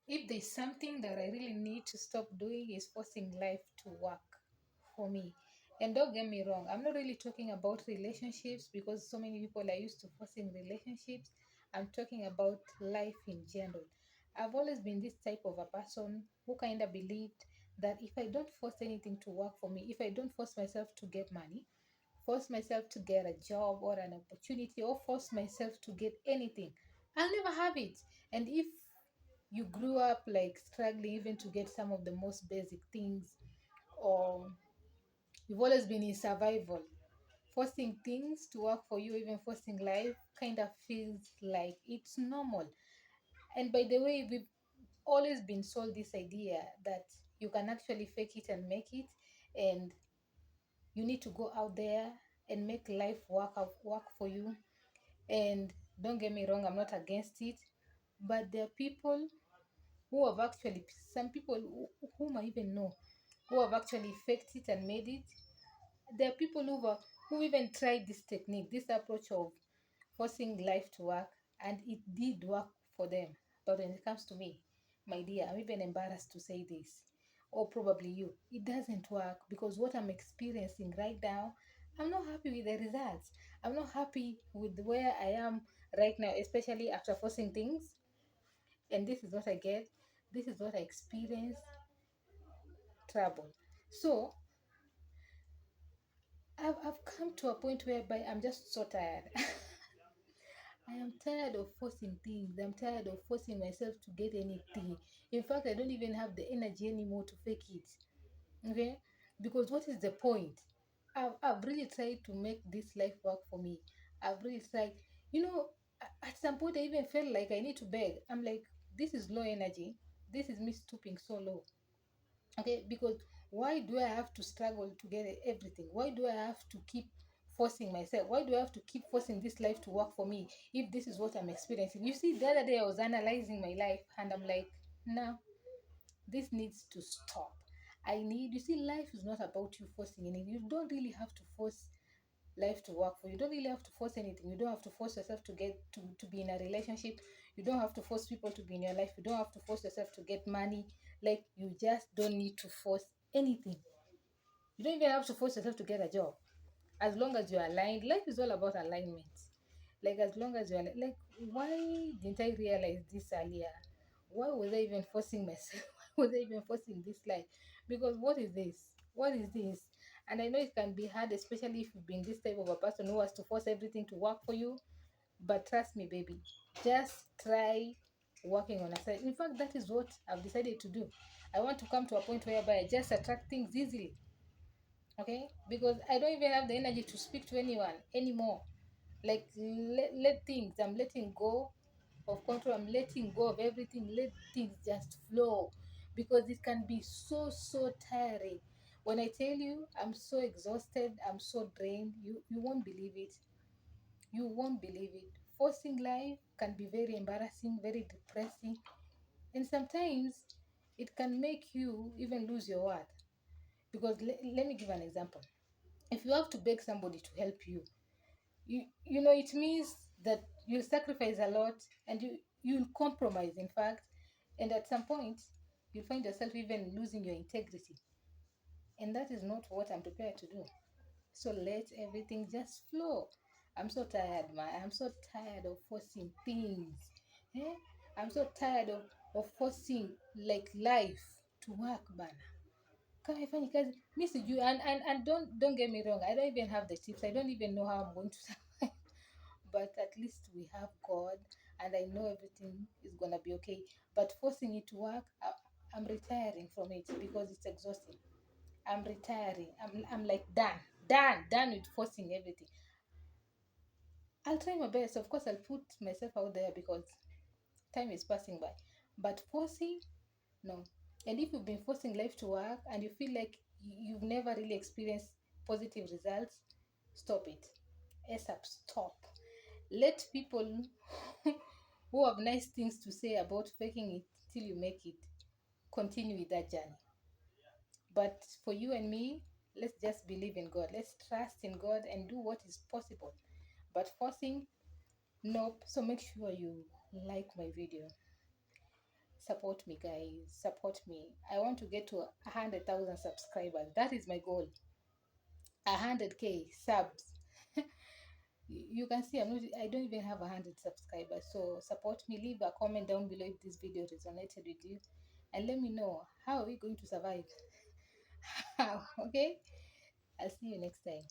If there's something that I really need to stop doing is forcing life to work for me. And don't get me wrong, I'm not really talking about relationships because so many people are used to forcing relationships. I'm talking about life in general. I've always been this type of a person who kind of believed that if I don't force anything to work for me, if I don't force myself to get money, force myself to get a job or an opportunity, or force myself to get anything, I'll never have it. And if you grew up like struggling even to get some of the most basic things, or you've always been in survival, forcing things to work for you, even forcing life, kind of feels like it's normal. And by the way, we've always been sold this idea that you can actually fake it and make it, and you need to go out there and make life work for you. And don't get me wrong, I'm not against it, but there are people who have actually, some people whom I even know, who have actually faked it and made it. There are people who even tried this technique, this approach of forcing life to work, and it did work for them. But when it comes to me, my dear, I'm even embarrassed to say this, or probably you, it doesn't work, because what I'm experiencing right now, I'm not happy with the results. I'm not happy with where I am right now, especially after forcing things. And this is what I get, this is what I experience: trouble. So I've come to a point whereby I'm just so tired. I am tired of forcing things. I'm tired of forcing myself to get anything. In fact, I don't even have the energy anymore to fake it. Okay? Because what is the point? I've really tried to make this life work for me. I've really tried. You know, at some point, I even felt like I need to beg. I'm like, this is low energy. This is me stooping so low. Okay, because why do I have to struggle to get everything? Why do I have to keep forcing myself? Why do I have to keep forcing this life to work for me if this is what I'm experiencing? You see, the other day I was analyzing my life and I'm like, no, this needs to stop. You see, life is not about you forcing anything. You don't really have to force life to work for you. You don't really have to force anything. You don't have to force yourself to be in a relationship. You don't have to force people to be in your life. You don't have to force yourself to get money. Like, you just don't need to force anything. You don't even have to force yourself to get a job. As long as you're aligned, life is all about alignment. Like, as long as you're like, why didn't I realize this earlier? Why was I even forcing myself? Why was I even forcing this life? Because what is this? What is this? And I know it can be hard, especially if you've been this type of a person who has to force everything to work for you. But trust me, baby, just try working on a side. In fact, that is what I've decided to do. I want to come to a point whereby I just attract things easily. Okay, because I don't even have the energy to speak to anyone anymore. Like, let things, I'm letting go of control, I'm letting go of everything, let things just flow, because it can be so tiring. When I tell you I'm so exhausted, I'm so drained, you won't believe it. You won't believe it. Forcing life can be very embarrassing, very depressing, and sometimes it can make you even lose your worth. Because let me give an example. If you have to beg somebody to help you, you know, it means that you'll sacrifice a lot, and you'll compromise, in fact. And at some point, you'll find yourself even losing your integrity, and that is not what I'm prepared to do. So let everything just flow. I'm so tired, man. I'm so tired of forcing things. Eh? I'm so tired of forcing like life to work, bana. Kama haifanyi kazi, mi sijui. And don't get me wrong, I don't even have the tips. I don't even know how I'm going to survive. But at least we have God, and I know everything is gonna be okay. But forcing it to work, I'm retiring from it because it's exhausting. I'm retiring. I'm like done with forcing everything. I'll try my best. Of course, I'll put myself out there because time is passing by. But forcing, no. And if you've been forcing life to work and you feel like you've never really experienced positive results, stop it. ASAP, stop. Let people who have nice things to say about faking it till you make it continue with that journey. But for you and me, let's just believe in God. Let's trust in God and do what is possible. But forcing, nope. So make sure you like my video, Support me, guys. Support me. I want to get to 100,000 subscribers. That is my goal. 100K subs. You can see I don't even have 100 subscribers. So support me. Leave a comment down below if this video resonated with you, and let me know how are we going to survive. How? Okay, I'll see you next time.